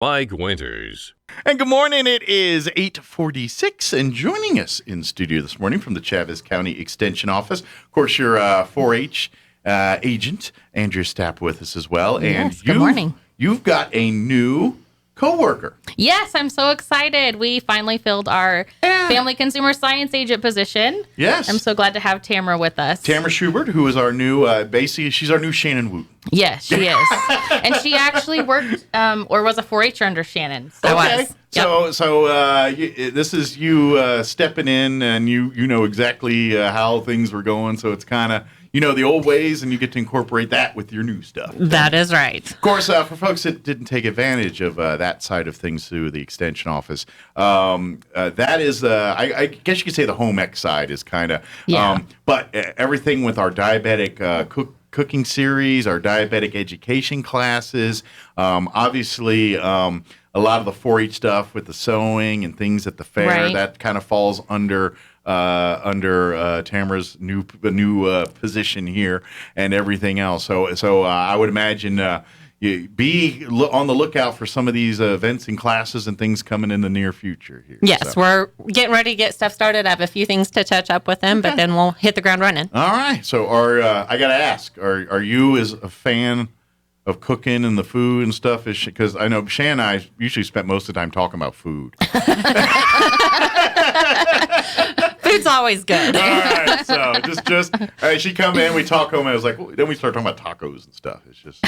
Mike Winters. And good morning. It is 8:46, and joining us in studio this morning from the Chaves County Extension Office, of course, your 4-H agent, Andrea Stapp, with us as well. Yes, good morning. You've got a new coworker. Yes, I'm so excited. We finally filled our family consumer science agent position. Yes. I'm so glad to have Tamara with us. Tamara Shubert, who is our new, basically, she's our new Shannon Wooten. Yes, she is. And she actually worked or was a 4-H'er under Shannon. So Okay. was. Yep. So this is you stepping in, and you know exactly how things were going. So it's kind of, the old ways, and you get to incorporate that with your new stuff. That is right. Of course, for folks that didn't take advantage of that side of things through the extension office, that is, I guess you could say the home ec side is kind of, but everything with our diabetic cooking series, our diabetic education classes, obviously a lot of the 4-H stuff with the sewing and things at the fair, that kind of falls under Tamara's new position here and everything else. So I would imagine you be on the lookout for some of these events and classes and things coming in the near future here. Yes, we're getting ready to get stuff started. I have a few things to touch up with them, but then we'll hit the ground running. All right. So I got to ask, are you as a fan of cooking and the food and stuff? Because I know Shan and I usually spent most of the time talking about food. Food's always good. All right, so just all right, she come in, we talk home, and I was like, then we start talking about tacos and stuff. It's just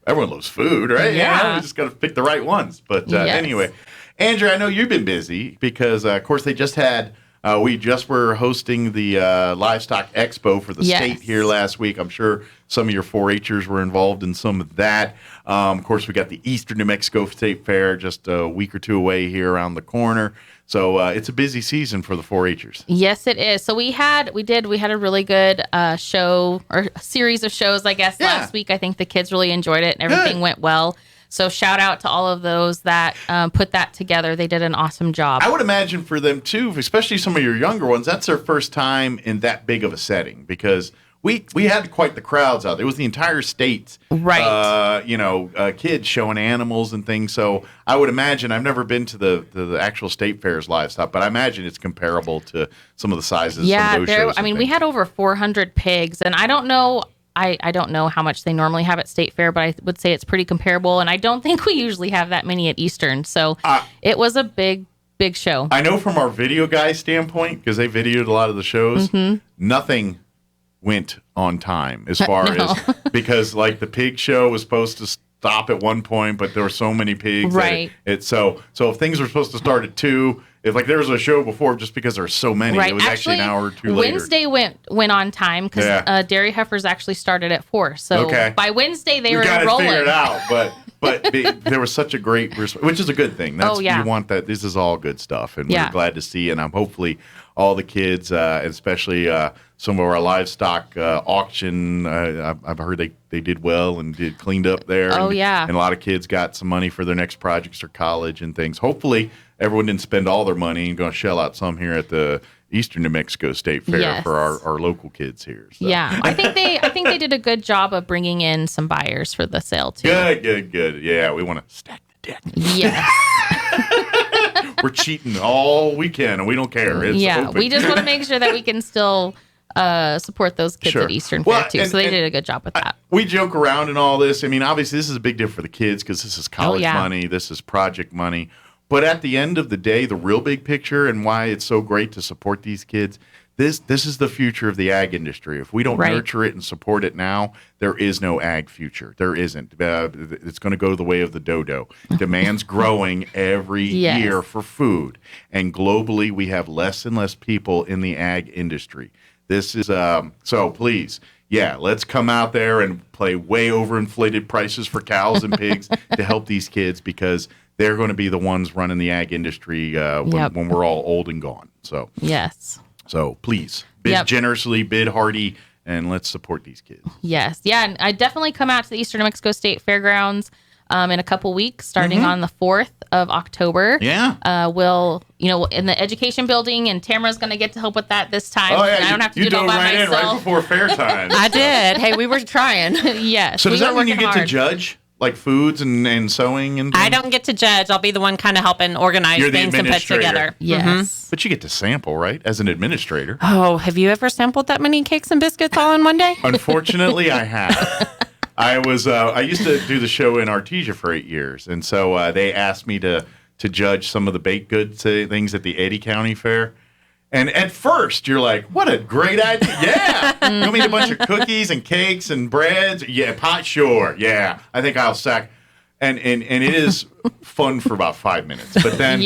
everyone loves food, right? Yeah. We just got to pick the right ones. But anyway, Andrea, I know you've been busy because, of course, they just had. We just were hosting the Livestock Expo for the state here last week. I'm sure some of your 4-H'ers were involved in some of that. Of course, we got the Eastern New Mexico State Fair just a week or two away here around the corner. So it's a busy season for the 4-H'ers. Yes, it is. So we had a really good show or a series of shows, I guess, last week. I think the kids really enjoyed it and everything went well. So shout out to all of those that put that together. They did an awesome job. I would imagine for them, too, especially some of your younger ones, that's their first time in that big of a setting because we had quite the crowds out there. It was the entire state, kids showing animals and things. So I would imagine, I've never been to the actual state fair's livestock, but I imagine it's comparable to some of the sizes of those shows. I mean, we had over 400 pigs, and I don't know. I don't know how much they normally have at State Fair, but I would say it's pretty comparable. And I don't think we usually have that many at Eastern. So it was a big show. I know from our video guy standpoint, because they videoed a lot of the shows, nothing went on time as far as, because like the pig show was supposed to stop at one point, but there were so many pigs. Right. So if things were supposed to start at 2, if like there was a show before, just because there's so many, it was actually an hour or two later. Wednesday went on time because dairy heifers actually started at 4. So by Wednesday they were rolling. Figure it out, but there was such a great response, which is a good thing. You want that. This is all good stuff, and we're glad to see. And I'm hopefully all the kids, especially some of our livestock auction. I've heard they did well and did cleaned up there. And a lot of kids got some money for their next projects or college and things. Hopefully, everyone didn't spend all their money and going to shell out some here at the Eastern New Mexico State Fair for our local kids here. So. Yeah, I think they did a good job of bringing in some buyers for the sale too. Good. Yeah, we want to stack the deck. Yes. We're cheating all we can, and we don't care. It's open. We just want to make sure that we can still support those kids at Eastern Fair too. So they did a good job with that. We joke around and all this. I mean, obviously, this is a big deal for the kids because this is college money. This is project money. But at the end of the day, the real big picture and why it's so great to support these kids, this is the future of the ag industry. If we don't nurture it and support it now, there is no ag future. There isn't. It's going to go the way of the dodo. Demand's growing every year for food. And globally, we have less and less people in the ag industry. This is, so please, let's come out there and play way overinflated prices for cows and pigs to help these kids because they're going to be the ones running the ag industry when we're all old and gone. So So please bid generously, bid hardy, and let's support these kids. Yes, and I definitely come out to the Eastern New Mexico State Fairgrounds in a couple weeks, starting on the 4th of October. We'll in the education building, and Tamara's going to get to help with that this time. Oh yeah, and I don't have to do it all by myself. You dove right in right before fair time. I did. Hey, we were trying. Yes. So does that mean you get to judge? like foods and sewing and things? I don't get to judge. I'll be the one kind of helping organize things and put together. Yes. Mm-hmm. But you get to sample, right? As an administrator. Oh, have you ever sampled that many cakes and biscuits all in one day? Unfortunately, I have. I used to do the show in Artesia for 8 years. And so they asked me to judge some of the baked goods things at the Eddy County Fair. And at first, you're like, what a great idea. Yeah. You want me to eat a bunch of cookies and cakes and breads? Yeah, pot, sure. Yeah. I think I'll sack. And it is fun for about 5 minutes. But then,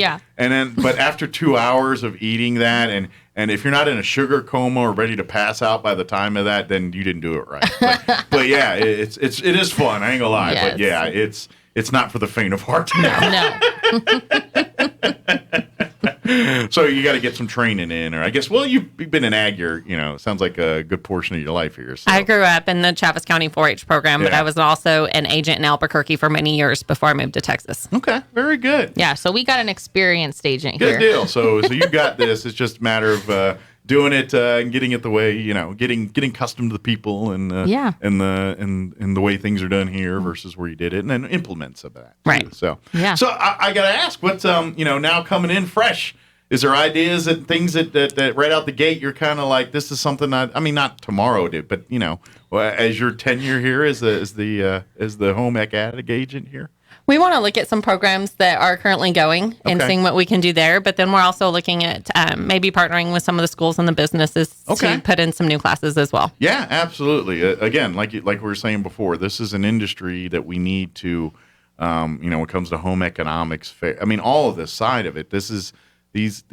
but after 2 hours of eating that, and if you're not in a sugar coma or ready to pass out by the time of that, then you didn't do it right. But yeah, it is fun. I ain't gonna lie. Yes. But yeah, it's not for the faint of heart. No. So you got to get some training in, or I guess, well, you've been an ag it sounds like a good portion of your life here. So. I grew up in the Chaves County 4-H program, but I was also an agent in Albuquerque for many years before I moved to Texas. Okay, very good. Yeah, so we got an experienced agent here. Good deal. So you got this. It's just a matter of doing it and getting it the way, getting accustomed to the people and the way things are done here versus where you did it, and then implements of that. Right. Too. So I got to ask, what's now coming in fresh? Is there ideas and things that right out the gate you're kind of like, this is something I mean, not tomorrow, dude, but as your tenure here as the home ec agent here? We want to look at some programs that are currently going and seeing what we can do there. But then we're also looking at maybe partnering with some of the schools and the businesses to put in some new classes as well. Yeah, absolutely. Again, like we were saying before, this is an industry that we need to, when it comes to home economics, I mean, all of this side of it, this is these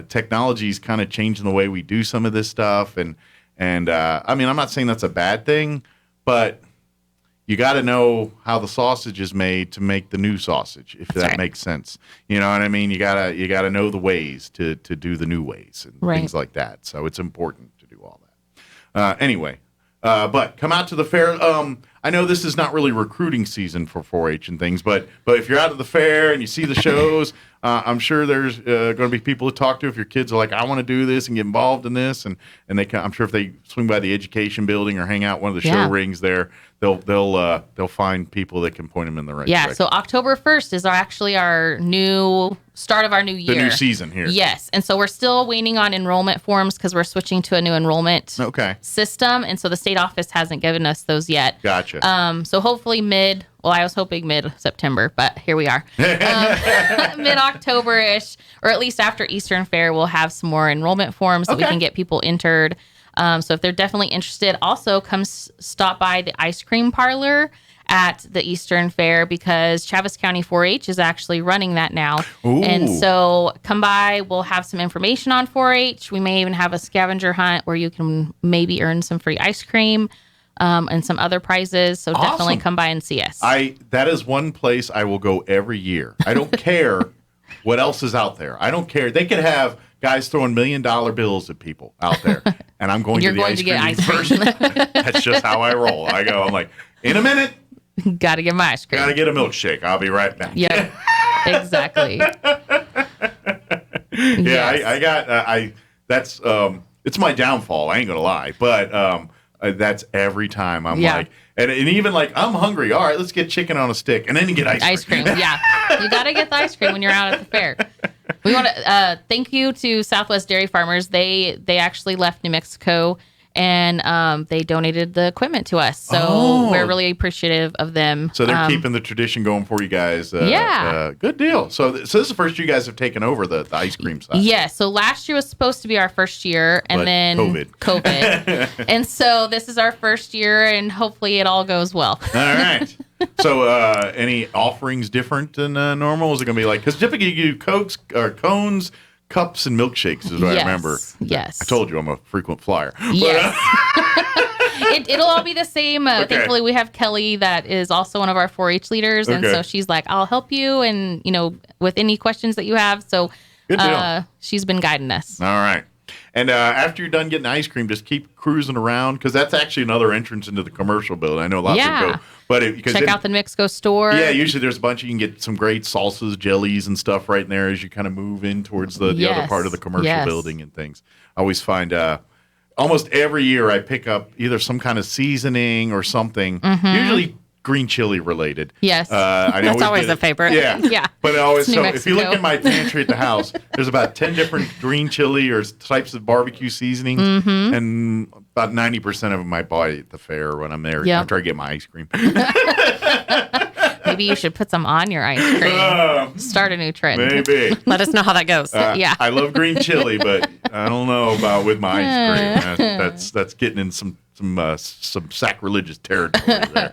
technologies kind of changing the way we do some of this stuff. And I mean, I'm not saying that's a bad thing, but you got to know how the sausage is made to make the new sausage, if that makes sense. You know what I mean? You gotta know the ways to do the new ways and things like that. So it's important to do all that. Anyway, but come out to the fair. I know this is not really recruiting season for 4-H and things, but if you're out at the fair and you see the shows, I'm sure there's going to be people to talk to if your kids are like, I want to do this and get involved in this, and they can, I'm sure if they swing by the education building or hang out one of the show rings there, they'll find people that can point them in the right direction. So October 1st is actually our new start of our new year. The new season here. Yes. And so we're still waiting on enrollment forms because we're switching to a new enrollment system. And so the state office hasn't given us those yet. Gotcha. So hopefully I was hoping mid-September, but here we are. Mid-October-ish, or at least after Eastern Fair, we'll have some more enrollment forms so we can get people entered. So if they're definitely interested, also come stop by the ice cream parlor at the Eastern Fair because Chaves County 4-H is actually running that now. Ooh. And so come by, we'll have some information on 4-H. We may even have a scavenger hunt where you can maybe earn some free ice cream and some other prizes. So definitely come by and see us. That is one place I will go every year. I don't care what else is out there. I don't care. They could have guys throwing $1 million bills at people out there, and I'm going to the ice cream first. That's just how I roll. I'm like, in a minute. Got to get my ice cream. Got to get a milkshake. I'll be right back. Yeah, exactly. That's it's my downfall. I ain't gonna lie, but that's every time I'm like, and even like I'm hungry. All right, let's get chicken on a stick, and then you get ice cream. Yeah, you got to get the ice cream when you're out at the fair. We want to thank you to Southwest Dairy Farmers. They actually left New Mexico and they donated the equipment to us. So we're really appreciative of them. So they're keeping the tradition going for you guys. Good deal. So this is the first you guys have taken over the ice cream side. Yeah. So last year was supposed to be our first year, and then COVID. And so this is our first year, and hopefully it all goes well. All right. So any offerings different than normal? Is it going to be like, because typically you do Cokes or cones, cups, and milkshakes is what I remember. Yes. I told you I'm a frequent flyer. Yes. It'll all be the same. Thankfully, we have Kelly that is also one of our 4-H leaders. And so she's like, I'll help you and, with any questions that you have. So she's been guiding us. All right. And after you're done getting ice cream, just keep cruising around because that's actually another entrance into the commercial building. I know a lot of people go. But check out the New Mexico store. Yeah, usually there's a bunch. You can get some great salsas, jellies, and stuff right in there as you kind of move in towards the other part of the commercial building and things. I always find almost every year I pick up either some kind of seasoning or something. Mm-hmm. Usually green chili related. Yes. I That's always a favorite. Yeah. Yeah. But always, It's so New if you look Mexico. at my pantry at the house, there's about 10 different green chili or types of barbecue seasonings. Mm-hmm. And about 90% of them I buy at the fair when I'm there Yep. after I get my ice cream. Maybe you should put some on your ice cream. Start a new trend. Maybe. Let us know how that goes. Yeah. I love green chili, but I don't know about with my ice cream. That's getting in some sacrilegious territory there.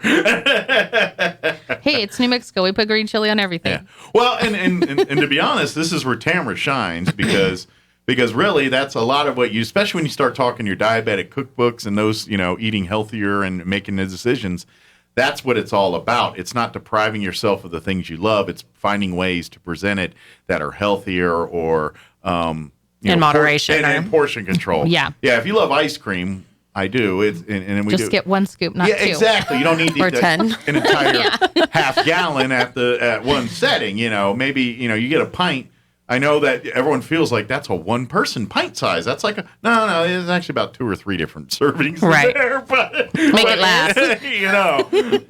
Hey, it's New Mexico. We put green chili on everything. Yeah. Well, and to be honest, this is where Tamara shines because really that's a lot of what you, especially when you start talking your diabetic cookbooks and those, eating healthier and making the decisions. That's what it's all about. It's not depriving yourself of the things you love. It's finding ways to present it that are healthier or in moderation and portion control. Yeah. Yeah. If you love ice cream, I do. And we Just do. get one scoop, not two. Exactly. You don't need Or 10. an entire half gallon at one setting. Maybe you get a pint. I know that everyone feels like that's a one-person pint size. That's like no. It's actually about 2 or 3 different servings Right. there, but Make it last.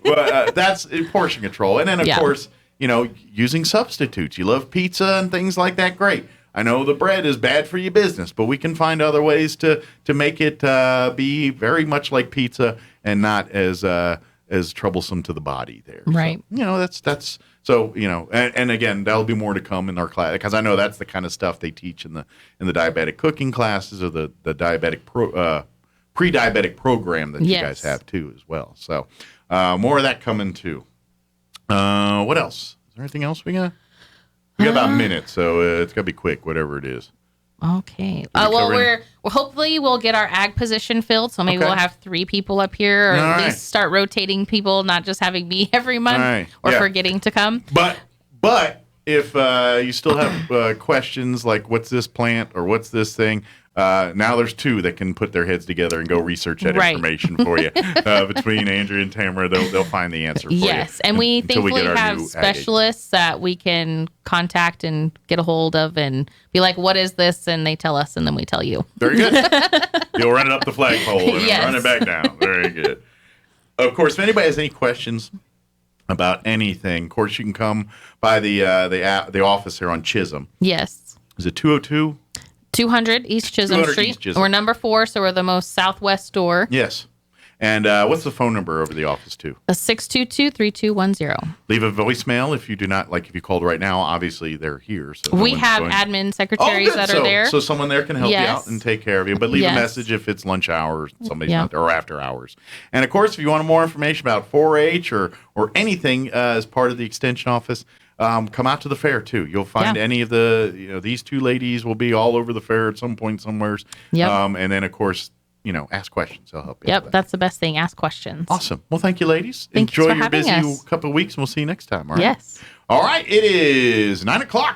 But that's portion control, and then of Yeah. course, using substitutes. You love pizza and things like that. Great. I know the bread is bad for your business, but we can find other ways to make it be very much like pizza and not as troublesome to the body there. Right. So, that's so, and again, that'll be more to come in our class because I know that's the kind of stuff they teach in the diabetic cooking classes or the diabetic pre-diabetic program that you guys have too as well. So more of that coming too. What else? Is there anything else we got about a minute, so it's got to be quick, whatever it is. Okay. Well, we're hopefully we'll get our ag position filled, so maybe we'll have 3 people up here, or at least start rotating people, not just having me every month or forgetting to come. But if you still have questions like what's this plant or what's this thing, now there's 2 that can put their heads together and go research that information for you. Between Andrea and Tamara, they'll find the answer for you. Yes, and we thankfully have specialists that we can contact and get a hold of and be like, what is this? And they tell us, and then we tell you. Very good. You'll run it up the flagpole and run it back down. Very good. Of course, if anybody has any questions about anything, of course, you can come by the office here on Chisholm. Yes. Is it 202? 200 East Chisholm Street. East Chisholm. We're number 4, so we're the most southwest store. Yes. And what's the phone number over the office too? 622-3210. Leave a voicemail if you do not, if you called right now, obviously they're here. So we have admin secretaries that are there. So someone there can help you out and take care of you. But leave a message if it's lunch hour or somebody's not there, or after hours. And of course, if you want more information about 4-H or anything as part of the extension office, come out to the fair too. You'll find any of the, these 2 ladies will be all over the fair at some point somewhere. Yep. And then of course, ask questions. They'll help you. Yep, that's the best thing. Ask questions. Awesome. Well, thank you, ladies. Thanks Enjoy for your having busy us. couple of weeks, and we'll see you next time. All right. Yes. All right. It is 9:00.